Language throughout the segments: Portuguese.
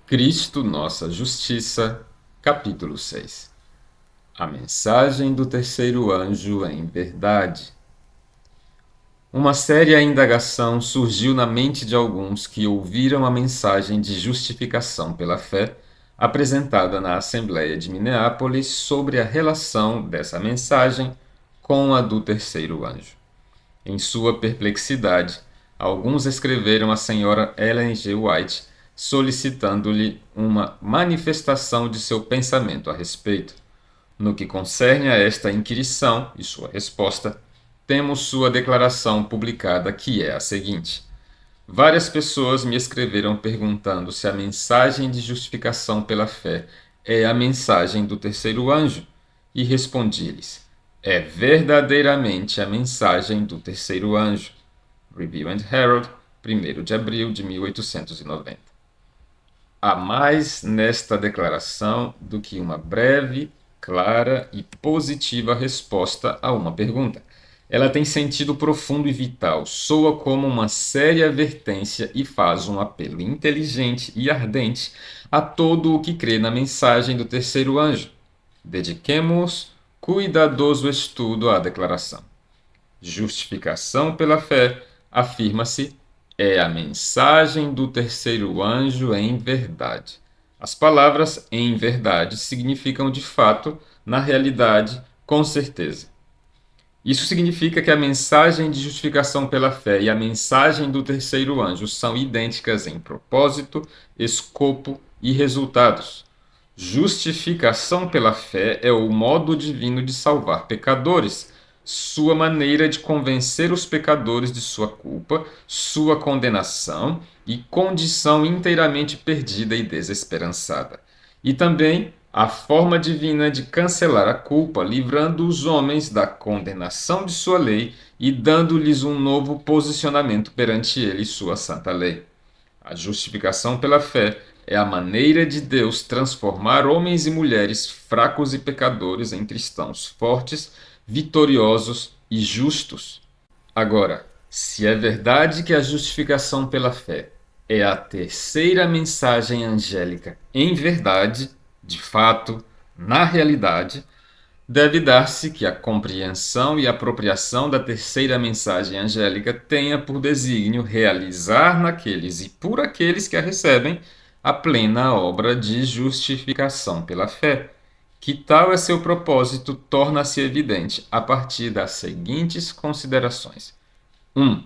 Cristo, nossa justiça, capítulo 6. A mensagem do terceiro anjo em verdade. Uma séria indagação surgiu na mente de alguns que ouviram a mensagem de justificação pela fé apresentada na Assembleia de Minneapolis sobre a relação dessa mensagem com a do terceiro anjo. Em sua perplexidade, alguns escreveram à senhora Ellen G. White solicitando-lhe uma manifestação de seu pensamento a respeito. No que concerne a esta inquirição e sua resposta, temos sua declaração publicada, que é a seguinte: várias pessoas me escreveram perguntando se a mensagem de justificação pela fé é a mensagem do terceiro anjo, e respondi-lhes: é verdadeiramente a mensagem do terceiro anjo. Review and Herald, 1º de abril de 1890. Há mais nesta declaração do que uma breve, clara e positiva resposta a uma pergunta. Ela tem sentido profundo e vital, soa como uma séria advertência e faz um apelo inteligente e ardente a todo o que crê na mensagem do terceiro anjo. Dediquemos cuidadoso estudo à declaração. Justificação pela fé, afirma-se, é a mensagem do terceiro anjo em verdade. As palavras em verdade significam de fato, na realidade, com certeza. Isso significa que a mensagem de justificação pela fé e a mensagem do terceiro anjo são idênticas em propósito, escopo e resultados. Justificação pela fé é o modo divino de salvar pecadores, sua maneira de convencer os pecadores de sua culpa, sua condenação e condição inteiramente perdida e desesperançada. E também a forma divina de cancelar a culpa, livrando os homens da condenação de sua lei e dando-lhes um novo posicionamento perante ele e sua santa lei. A justificação pela fé é a maneira de Deus transformar homens e mulheres fracos e pecadores em cristãos fortes, vitoriosos e justos. Agora, se é verdade que a justificação pela fé é a terceira mensagem angélica em verdade, de fato, na realidade, deve dar-se que a compreensão e apropriação da terceira mensagem angélica tenha por desígnio realizar naqueles e por aqueles que a recebem a plena obra de justificação pela fé. Que tal é seu propósito torna-se evidente a partir das seguintes considerações. 1.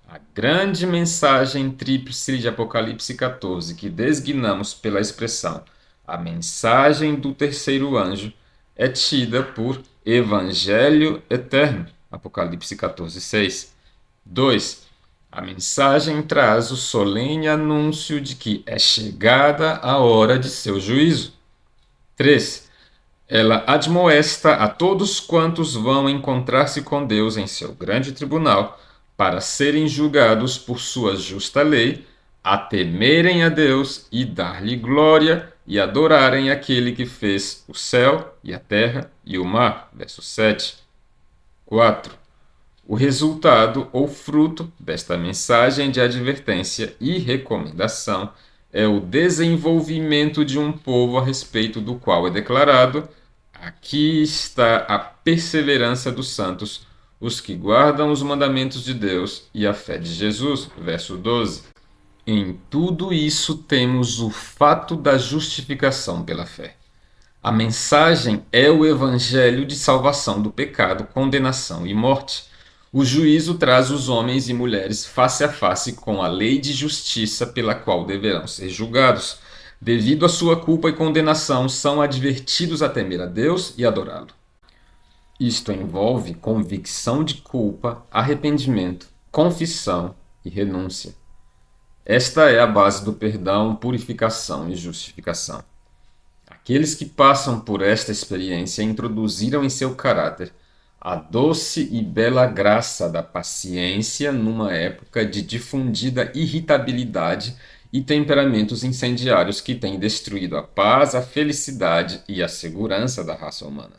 A grande mensagem tríplice de Apocalipse 14, que designamos pela expressão a mensagem do terceiro anjo, é tida por Evangelho Eterno, Apocalipse 14, 6. 2. A mensagem traz o solene anúncio de que é chegada a hora de seu juízo. 3. Ela admoesta a todos quantos vão encontrar-se com Deus em seu grande tribunal, para serem julgados por sua justa lei, a temerem a Deus e dar-lhe glória e adorarem aquele que fez o céu e a terra e o mar. Verso 7. 4. O resultado ou fruto desta mensagem de advertência e recomendação é o desenvolvimento de um povo a respeito do qual é declarado: aqui está a perseverança dos santos, os que guardam os mandamentos de Deus e a fé de Jesus. Verso 12. Em tudo isso temos o fato da justificação pela fé. A mensagem é o evangelho de salvação do pecado, condenação e morte. O juízo traz os homens e mulheres face a face com a lei de justiça pela qual deverão ser julgados. Devido à sua culpa e condenação, são advertidos a temer a Deus e adorá-lo. Isto envolve convicção de culpa, arrependimento, confissão e renúncia. Esta é a base do perdão, purificação e justificação. Aqueles que passam por esta experiência introduziram em seu caráter a doce e bela graça da paciência numa época de difundida irritabilidade e temperamentos incendiários que têm destruído a paz, a felicidade e a segurança da raça humana.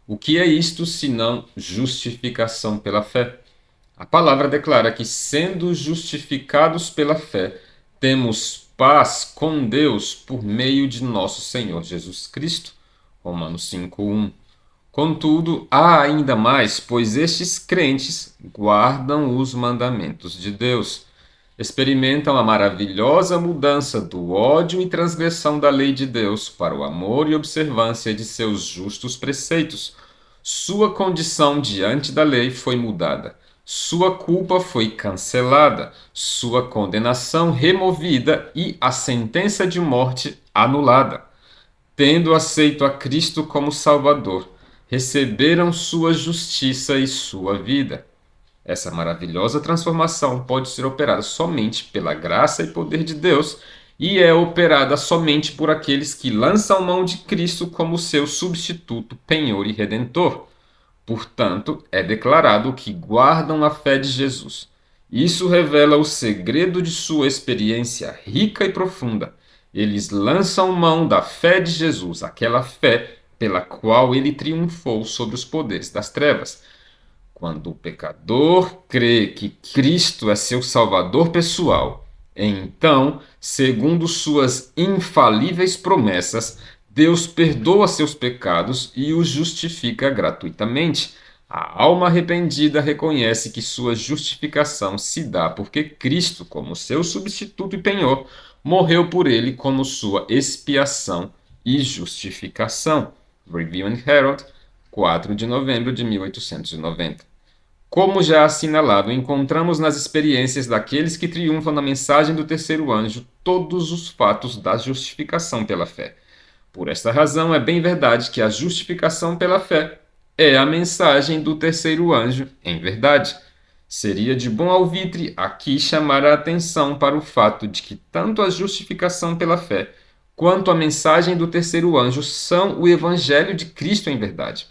O que é isto senão justificação pela fé? A palavra declara que, sendo justificados pela fé, temos paz com Deus por meio de nosso Senhor Jesus Cristo. Romanos 5:1. Contudo, há ainda mais, pois estes crentes guardam os mandamentos de Deus, experimentam a maravilhosa mudança do ódio e transgressão da lei de Deus para o amor e observância de seus justos preceitos. Sua condição diante da lei foi mudada, sua culpa foi cancelada, sua condenação removida e a sentença de morte anulada. Tendo aceito a Cristo como Salvador, receberam sua justiça e sua vida. Essa maravilhosa transformação pode ser operada somente pela graça e poder de Deus e é operada somente por aqueles que lançam mão de Cristo como seu substituto, penhor e redentor. Portanto, é declarado que guardam a fé de Jesus. Isso revela o segredo de sua experiência rica e profunda. Eles lançam mão da fé de Jesus, aquela fé pela qual ele triunfou sobre os poderes das trevas. Quando o pecador crê que Cristo é seu Salvador pessoal, então, segundo suas infalíveis promessas, Deus perdoa seus pecados e os justifica gratuitamente. A alma arrependida reconhece que sua justificação se dá porque Cristo, como seu substituto e penhor, morreu por ele como sua expiação e justificação. Review and Herald, 4 de novembro de 1890. Como já assinalado, encontramos nas experiências daqueles que triunfam na mensagem do terceiro anjo todos os fatos da justificação pela fé. Por esta razão, é bem verdade que a justificação pela fé é a mensagem do terceiro anjo em verdade. Seria de bom alvitre aqui chamar a atenção para o fato de que tanto a justificação pela fé quanto a mensagem do terceiro anjo são o Evangelho de Cristo em verdade.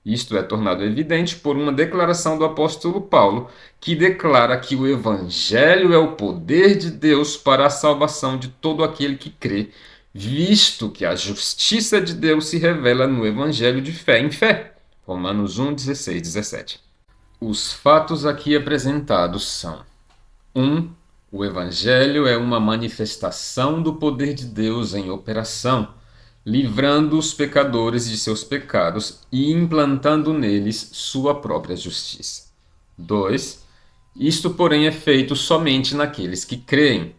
Isto é tornado evidente por uma declaração do apóstolo Paulo, que declara que o Evangelho é o poder de Deus para a salvação de todo aquele que crê, visto que a justiça de Deus se revela no Evangelho de fé em fé. Romanos 1, 16, 17. Os fatos aqui apresentados são: 1. O Evangelho é uma manifestação do poder de Deus em operação, livrando os pecadores de seus pecados e implantando neles sua própria justiça. 2. Isto, porém, é feito somente naqueles que creem.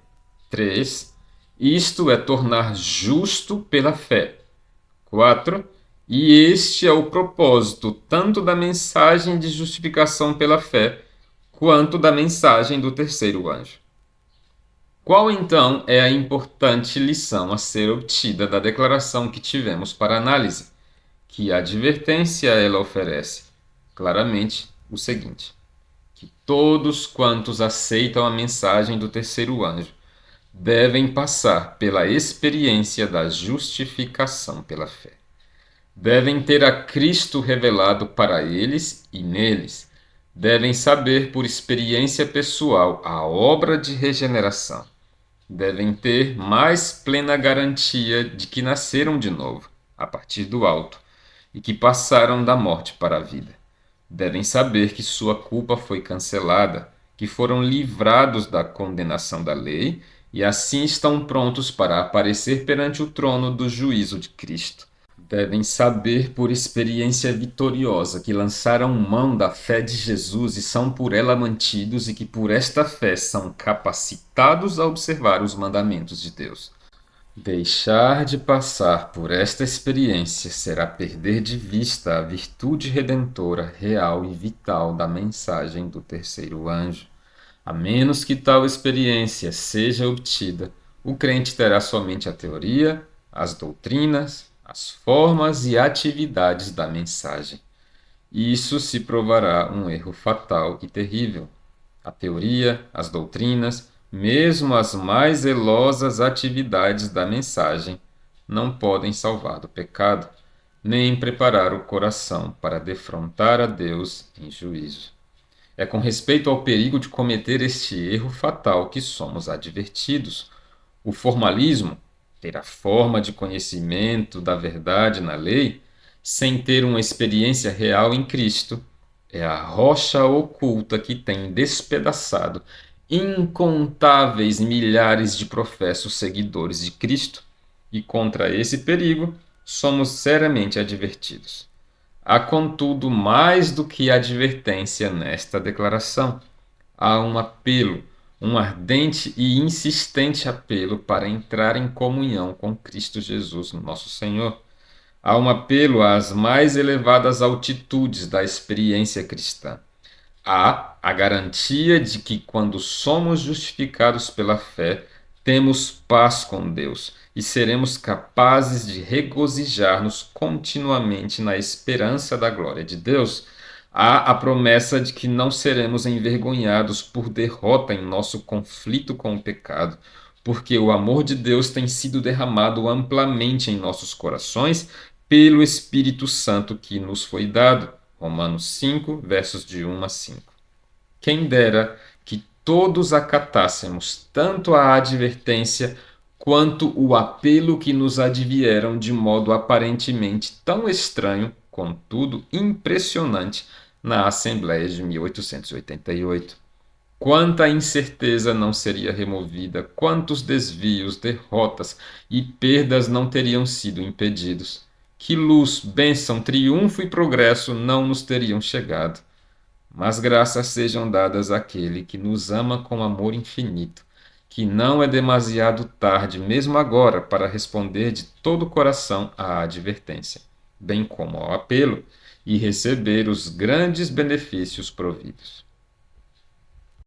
3. Isto é tornar justo pela fé. 4. E este é o propósito tanto da mensagem de justificação pela fé, quanto da mensagem do terceiro anjo. Qual, então, é a importante lição a ser obtida da declaração que tivemos para análise? Que advertência ela oferece? Claramente, o seguinte: que todos quantos aceitam a mensagem do terceiro anjo devem passar pela experiência da justificação pela fé. Devem ter a Cristo revelado para eles e neles. Devem saber por experiência pessoal a obra de regeneração. Devem ter mais plena garantia de que nasceram de novo, a partir do alto, e que passaram da morte para a vida. Devem saber que sua culpa foi cancelada, que foram livrados da condenação da lei e assim estão prontos para aparecer perante o trono do juízo de Cristo. Devem saber por experiência vitoriosa que lançaram mão da fé de Jesus e são por ela mantidos e que por esta fé são capacitados a observar os mandamentos de Deus. Deixar de passar por esta experiência será perder de vista a virtude redentora, real e vital da mensagem do terceiro anjo. A menos que tal experiência seja obtida, o crente terá somente a teoria, as doutrinas, as formas e atividades da mensagem. Isso se provará um erro fatal e terrível. A teoria, as doutrinas, mesmo as mais zelosas atividades da mensagem, não podem salvar do pecado, nem preparar o coração para defrontar a Deus em juízo. É com respeito ao perigo de cometer este erro fatal que somos advertidos. O formalismo, ter a forma de conhecimento da verdade na lei, sem ter uma experiência real em Cristo, é a rocha oculta que tem despedaçado incontáveis milhares de professos seguidores de Cristo, e contra esse perigo somos seriamente advertidos. Há, contudo, mais do que advertência nesta declaração. Há um apelo, um ardente e insistente apelo para entrar em comunhão com Cristo Jesus, nosso Senhor. Há um apelo às mais elevadas altitudes da experiência cristã. Há a garantia de que, quando somos justificados pela fé, temos paz com Deus e seremos capazes de regozijar-nos continuamente na esperança da glória de Deus. Há a promessa de que não seremos envergonhados por derrota em nosso conflito com o pecado, porque o amor de Deus tem sido derramado amplamente em nossos corações pelo Espírito Santo que nos foi dado. Romanos 5, versos de 1 a 5. Quem dera que todos acatássemos tanto a advertência quanto o apelo que nos advieram de modo aparentemente tão estranho, contudo impressionante, na Assembleia de 1888. Quanta incerteza não seria removida, quantos desvios, derrotas e perdas não teriam sido impedidos. Que luz, bênção, triunfo e progresso não nos teriam chegado. Mas graças sejam dadas àquele que nos ama com amor infinito, que não é demasiado tarde, mesmo agora, para responder de todo o coração à advertência, bem como ao apelo, e receber os grandes benefícios providos.